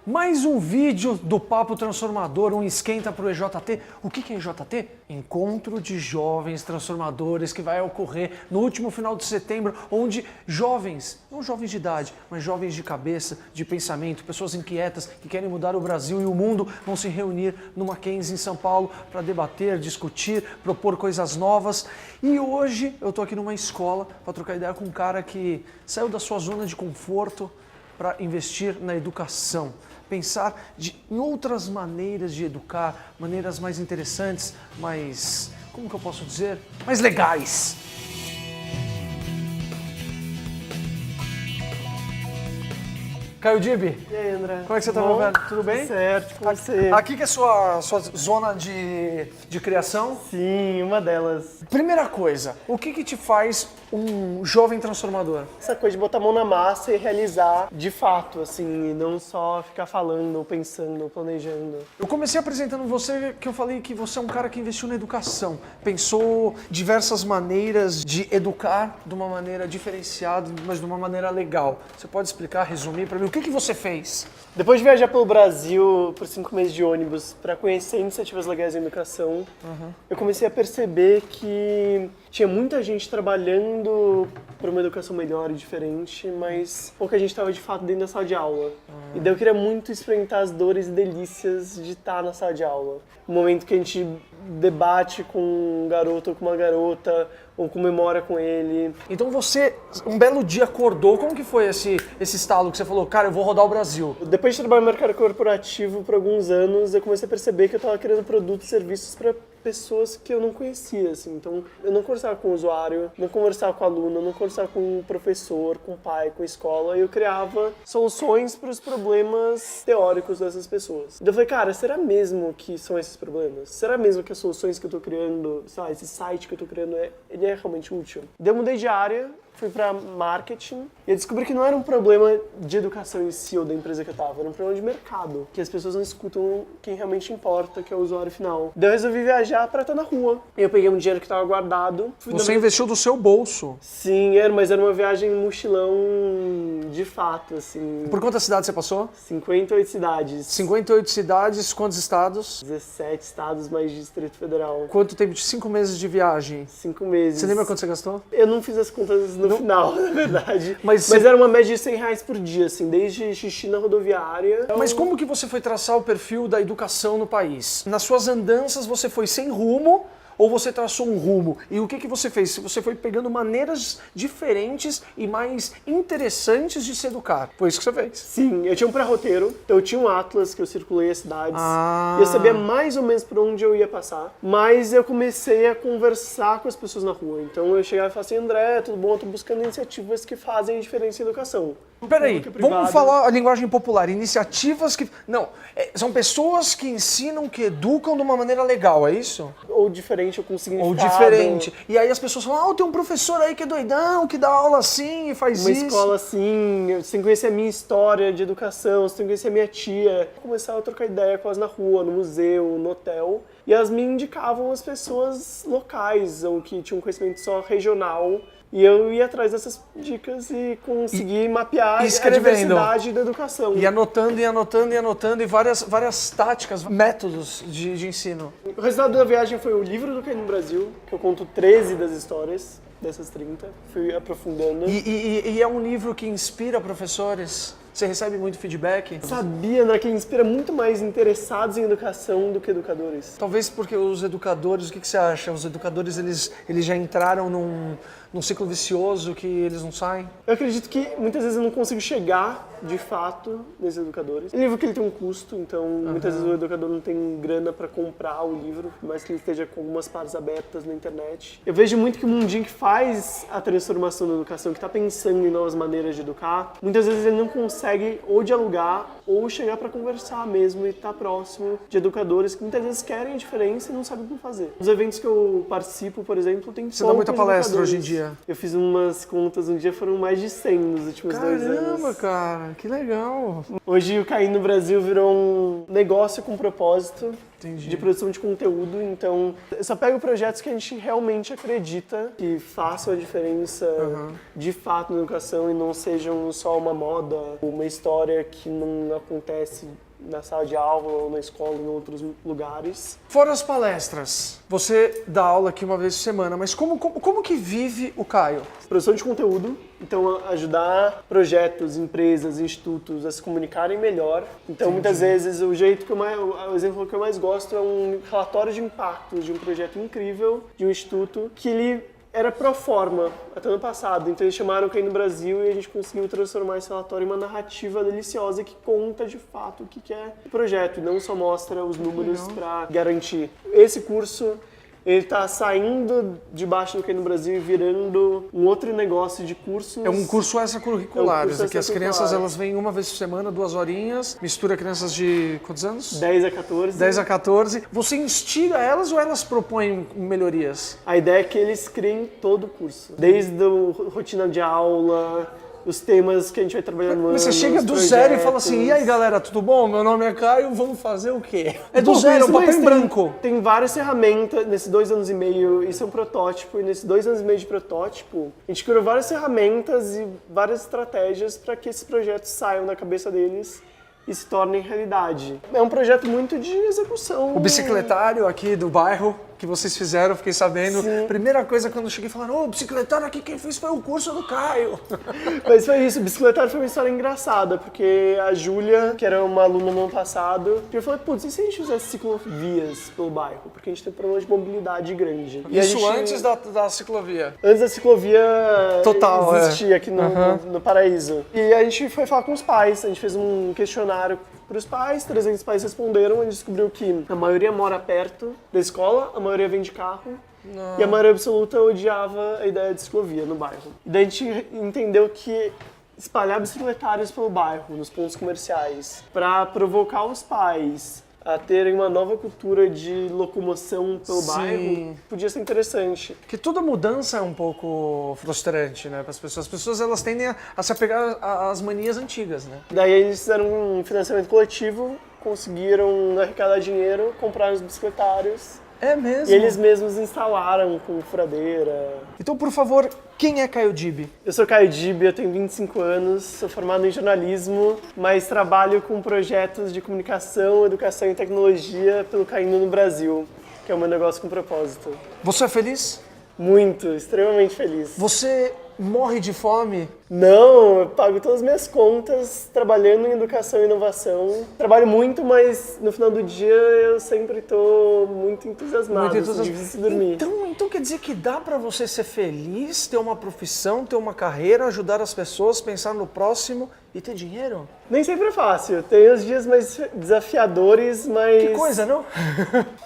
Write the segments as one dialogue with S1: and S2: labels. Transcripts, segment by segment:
S1: Mais um vídeo do Papo Transformador, um esquenta para o EJT. O que é EJT? Encontro de Jovens Transformadores que vai ocorrer no último final de setembro, onde jovens, não jovens de idade, mas jovens de cabeça, de pensamento, pessoas inquietas que querem mudar o Brasil e o mundo vão se reunir no Mackenzie em São Paulo para debater, discutir, propor coisas novas. E hoje eu estou aqui numa escola para trocar ideia com um cara que saiu da sua zona de conforto para investir na educação. Pensar em outras maneiras de educar, maneiras mais interessantes, mais, como que eu posso dizer, mais legais. Caio Dibi,
S2: E aí, André?
S1: como é que você tá, meu velho? Tudo bem?
S2: Tudo certo, com você?
S1: Aqui que é sua zona de criação?
S2: Sim, uma delas.
S1: Primeira coisa, o que te faz um jovem transformador?
S2: Essa coisa de botar a mão na massa e realizar de fato, assim, e não só ficar falando, ou pensando, ou planejando.
S1: Eu comecei apresentando você, que eu falei que você é um cara que investiu na educação. Pensou diversas maneiras de educar de uma maneira diferenciada, mas de uma maneira legal. Você pode explicar, resumir para mim, o que você fez?
S2: Depois de viajar pelo Brasil por 5 meses de ônibus para conhecer iniciativas legais em educação, eu comecei a perceber que tinha muita gente trabalhando para uma educação melhor e diferente, mas pouca gente estava de fato dentro da sala de aula. E daí eu queria muito experimentar as dores e delícias de estar na sala de aula. O momento que a gente debate com um garoto ou com uma garota, ou comemora com ele.
S1: Então você, um belo dia, acordou. Como que foi esse estalo que você falou, cara, eu vou rodar o Brasil?
S2: Depois de trabalhar no mercado corporativo por alguns anos, eu comecei a perceber que eu estava criando produtos e serviços para pessoas que eu não conhecia, assim. Então, eu não conversava com o usuário, não conversava com o aluno, não conversava com o professor, com o pai, com a escola. E eu criava soluções para os problemas teóricos dessas pessoas. Então eu falei, cara, será mesmo que são esses problemas? Será mesmo que as soluções que eu estou criando, sabe, esse site que eu estou criando, ele é realmente útil? Daí eu mudei de área, fui para marketing e eu descobri que não era um problema de educação em si ou da empresa que eu estava, era um problema de mercado, que as pessoas não escutam quem realmente importa, que é o usuário final. Daí eu resolvi viajar para estar na rua. Eu peguei um dinheiro que estava guardado.
S1: Você investiu do seu bolso.
S2: Sim, mas era uma viagem mochilão de fato, assim.
S1: Por quantas cidades você passou?
S2: 58 cidades.
S1: 58 cidades, quantos estados?
S2: 17 estados mais Distrito Federal.
S1: Quanto tempo de 5 meses de viagem?
S2: 5 meses.
S1: Você lembra quanto você gastou?
S2: Eu não fiz as contas no final, na verdade.
S1: Mas
S2: era uma média de R$100 por dia, assim, desde xixi na rodoviária.
S1: Mas como que você foi traçar o perfil da educação no país? Nas suas andanças você foi sem rumo ou você traçou um rumo? E o que você fez? Você foi pegando maneiras diferentes e mais interessantes de se educar. Foi isso que você fez?
S2: Sim, eu tinha um pré-roteiro, então eu tinha um atlas que eu circulei as cidades. E eu sabia mais ou menos por onde eu ia passar, mas eu comecei a conversar com as pessoas na rua. Então eu chegava e falava assim, André, tudo bom? Eu tô buscando iniciativas que fazem diferença em educação.
S1: Peraí, vamos falar a linguagem popular, iniciativas que... Não, são pessoas que ensinam, que educam de uma maneira legal, é isso?
S2: Ou diferente, ou com significado.
S1: Ou diferente. E aí as pessoas falam, tem um professor aí que é doidão, que dá aula assim e faz
S2: uma
S1: isso.
S2: Uma escola assim, você tem que conhecer a minha história de educação, você tem que conhecer a minha tia. Eu começava a trocar ideia com elas na rua, no museu, no hotel. E elas me indicavam as pessoas locais, ou que tinham um conhecimento só regional. E eu ia atrás dessas dicas e consegui mapear a diversidade da educação.
S1: E anotando, e várias táticas, métodos de ensino.
S2: O resultado da viagem foi o livro do Caio no Brasil, que eu conto 13 das histórias dessas 30, fui aprofundando.
S1: E é um livro que inspira professores? Você recebe muito feedback?
S2: Sabia, André, que inspira muito mais interessados em educação do que educadores.
S1: Talvez porque os educadores, o que você acha? Os educadores, eles já entraram num ciclo vicioso que eles não saem?
S2: Eu acredito que muitas vezes eu não consigo chegar, de fato, nesses educadores. O livro que ele tem um custo, então muitas vezes o educador não tem grana para comprar o livro, mas que ele esteja com algumas partes abertas na internet. Eu vejo muito que o mundinho que faz a transformação da educação, que está pensando em novas maneiras de educar, muitas vezes ele não consegue ou dialogar ou chegar para conversar mesmo e estar próximo de educadores que muitas vezes querem a diferença e não sabem como fazer. Os eventos que eu participo, por exemplo, tem
S1: Você dá muita palestra hoje em dia?
S2: Eu fiz umas contas, um dia foram mais de 100 nos últimos 2 anos.
S1: Caramba, cara, que legal!
S2: Hoje o Caio no Brasil virou um negócio com propósito.
S1: Entendi.
S2: de produção de conteúdo. Então, eu só pego projetos que a gente realmente acredita que façam a diferença de fato na educação e não sejam só uma moda, uma história que não acontece na sala de aula ou na escola ou em outros lugares.
S1: Fora as palestras, você dá aula aqui uma vez por semana, mas como que vive o Caio?
S2: Produção de conteúdo, então ajudar projetos, empresas, institutos a se comunicarem melhor. Então muitas vezes o exemplo que eu mais gosto é um relatório de impacto de um projeto incrível de um instituto que ele era pro forma até ano passado, então eles chamaram Caio no Brasil e a gente conseguiu transformar esse relatório em uma narrativa deliciosa que conta de fato o que é o projeto e não só mostra os números para garantir. Esse curso ele está saindo debaixo do Caio no Brasil e virando um outro negócio de cursos.
S1: É um curso extracurricular, que as
S2: extracurricular.
S1: crianças elas vêm uma vez por semana, 2 horinhas, mistura crianças de quantos anos?
S2: 10 a 14.
S1: 10 a 14. Você instiga elas ou elas propõem melhorias?
S2: A ideia é que eles criem todo o curso. Desde a rotina de aula, os temas que a gente vai trabalhar no ano.
S1: Mas você chega do zero e fala assim, e aí galera, tudo bom? Meu nome é Caio, vamos fazer o quê? É do zero,
S2: isso,
S1: papel
S2: mas
S1: em branco.
S2: Tem várias ferramentas nesses 2 anos e meio, isso é um protótipo, e nesses 2 anos e meio de protótipo, a gente criou várias ferramentas e várias estratégias para que esses projetos saiam da cabeça deles e se tornem realidade. É um projeto muito de execução.
S1: O bicicletário aqui do bairro que vocês fizeram, fiquei sabendo.
S2: Sim.
S1: Primeira coisa quando eu cheguei falaram, o bicicletário aqui quem fez foi o curso do Caio.
S2: Mas foi isso, o bicicletário foi uma história engraçada, porque a Júlia, que era uma aluna no ano passado, eu falei, putz, e se a gente fizesse ciclovias pelo bairro? Porque a gente tem um problema de mobilidade grande. E
S1: Isso antes da ciclovia.
S2: Antes da ciclovia
S1: Total,
S2: existir aqui no Paraíso. E a gente foi falar com os pais, a gente fez um questionário para os pais, 300 pais responderam, a gente descobriu que a maioria mora perto da escola, a maioria vem de carro, e a maioria absoluta odiava a ideia de ciclovia no bairro. E daí a gente entendeu que espalhar bicicletários pelo bairro, nos pontos comerciais, para provocar os pais a terem uma nova cultura de locomoção pelo bairro, podia ser interessante.
S1: Porque toda mudança é um pouco frustrante, né, para as pessoas. As pessoas elas tendem a se apegar às manias antigas, né?
S2: Daí eles fizeram um financiamento coletivo, conseguiram arrecadar dinheiro, compraram os bicicletários.
S1: É mesmo?
S2: E eles mesmos instalaram com furadeira.
S1: Então, por favor, quem é Caio Dib?
S2: Eu sou Caio Dib, eu tenho 25 anos, sou formado em jornalismo, mas trabalho com projetos de comunicação, educação e tecnologia pelo Caindo no Brasil, que é o meu negócio com propósito.
S1: Você é feliz?
S2: Muito, extremamente feliz.
S1: Você morre de fome?
S2: Não, eu pago todas as minhas contas trabalhando em educação e inovação. Trabalho muito, mas no final do dia eu sempre estou muito entusiasmado, difícil de dormir.
S1: Então quer dizer que dá pra você ser feliz, ter uma profissão, ter uma carreira, ajudar as pessoas, pensar no próximo e ter dinheiro?
S2: Nem sempre é fácil, tem os dias mais desafiadores, mas...
S1: Que coisa, não?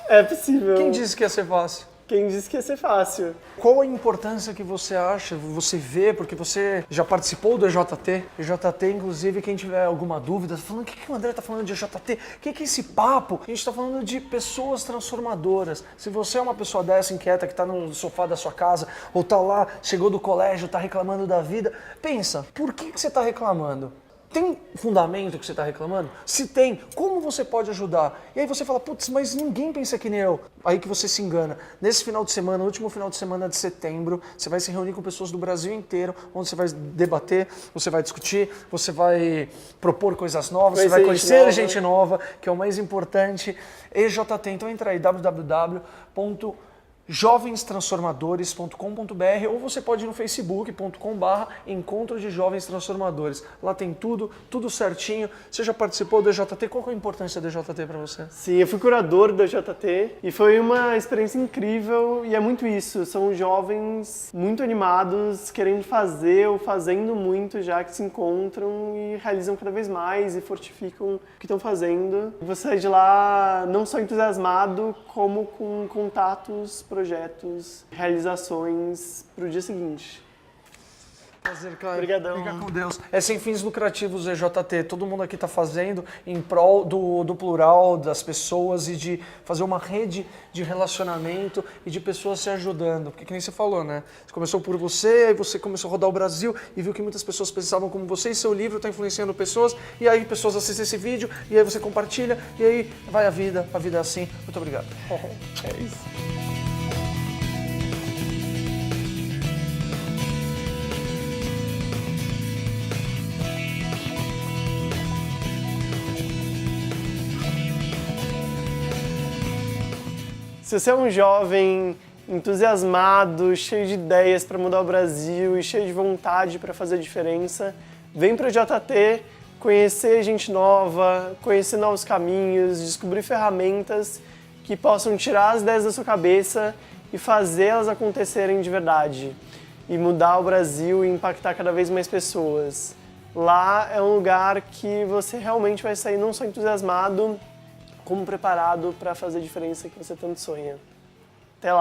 S2: É possível.
S1: Quem disse que ia ser fácil?
S2: Quem disse que ia ser fácil?
S1: Qual a importância que você acha, você vê, porque você já participou do EJT? EJT, inclusive, quem tiver alguma dúvida, falando o que o André está falando de EJT? O que é esse papo? A gente está falando de pessoas transformadoras. Se você é uma pessoa dessa inquieta que está no sofá da sua casa, ou está lá, chegou do colégio, está reclamando da vida, pensa, por que você está reclamando? Tem fundamento que você está reclamando? Se tem, como você pode ajudar? E aí você fala, putz, mas ninguém pensa que nem eu. Aí que você se engana. Nesse final de semana, último final de semana de setembro, você vai se reunir com pessoas do Brasil inteiro, onde você vai debater, você vai discutir, você vai propor coisas novas, você vai conhecer gente nova, que é o mais importante. EJT, então entra aí, www.jovenstransformadores.com.br ou você pode ir no facebook.com/Encontro de Jovens Transformadores. Lá tem tudo certinho. Você já participou do EJT? Qual que é a importância do EJT para você?
S2: Sim, eu fui curador do EJT e foi uma experiência incrível e é muito isso. São jovens muito animados, querendo fazer ou fazendo muito já, que se encontram e realizam cada vez mais e fortificam o que estão fazendo. Você sai de lá não só entusiasmado, como com contatos, projetos, realizações para o dia seguinte.
S1: Prazer, Caio.
S2: Obrigadão.
S1: Fica com Deus. É sem fins lucrativos o EJT. Todo mundo aqui está fazendo em prol do plural, das pessoas e de fazer uma rede de relacionamento e de pessoas se ajudando. Porque que nem você falou, né? Você começou por você, aí você começou a rodar o Brasil e viu que muitas pessoas pensavam como você e seu livro está influenciando pessoas. E aí pessoas assistem esse vídeo e aí você compartilha e aí vai a vida é assim. Muito obrigado.
S2: É isso. Se você é um jovem entusiasmado, cheio de ideias para mudar o Brasil e cheio de vontade para fazer a diferença, vem para o JT conhecer gente nova, conhecer novos caminhos, descobrir ferramentas que possam tirar as ideias da sua cabeça e fazê-las acontecerem de verdade. E mudar o Brasil e impactar cada vez mais pessoas. Lá é um lugar que você realmente vai sair não só entusiasmado, como preparado para fazer a diferença que você tanto sonha. Até lá!